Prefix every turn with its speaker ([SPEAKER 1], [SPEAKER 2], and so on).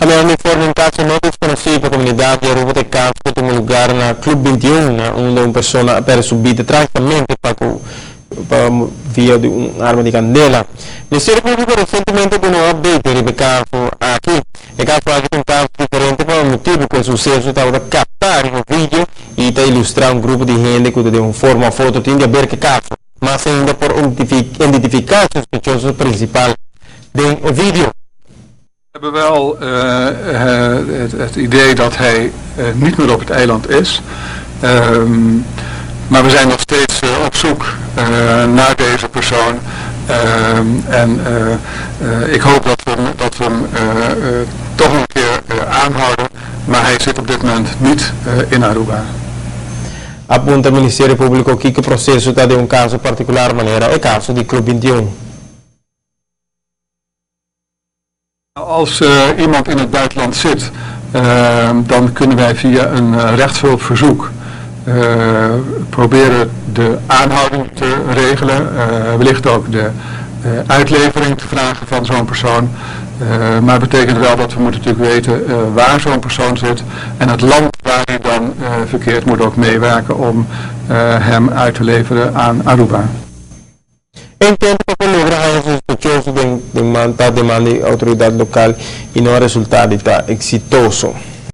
[SPEAKER 1] Abbiamo informe in caso non desconocido per comunidad de Aruba de caso que tuvo lugar en el Club 21, onde una persona per subir trágicamente via de arma de candela. El Ministerio Público recientemente dio un update del caso aquí. El caso aquí es un caso diferente por el motivo que el suceso estaba de captar el vídeo y te ilustrar un grupo de gente que de una forma foto tiende a ver qué caso, más ainda por identificar el sospechoso principal del video.
[SPEAKER 2] We hebben wel het idee dat hij niet meer op het eiland is. Maar we zijn nog steeds op zoek naar deze persoon. Ik hoop dat we hem toch een keer aanhouden. Maar hij zit op dit moment niet in Aruba.
[SPEAKER 1] Apunta il Ministero Pubblico che il processo sta di un caso particolare maniera, è caso di Club 21.
[SPEAKER 2] Als iemand in het buitenland zit, dan kunnen wij via een rechtshulpverzoek proberen de aanhouding te regelen, wellicht ook de uitlevering te vragen van zo'n persoon. Maar het betekent wel dat we moeten natuurlijk weten waar zo'n persoon zit en het land waar hij dan verkeert moet ook meewerken om hem uit te leveren aan Aruba.
[SPEAKER 1] Intento para lograr a sospechoso de demanda de autoridad local y no ha resultado exitoso.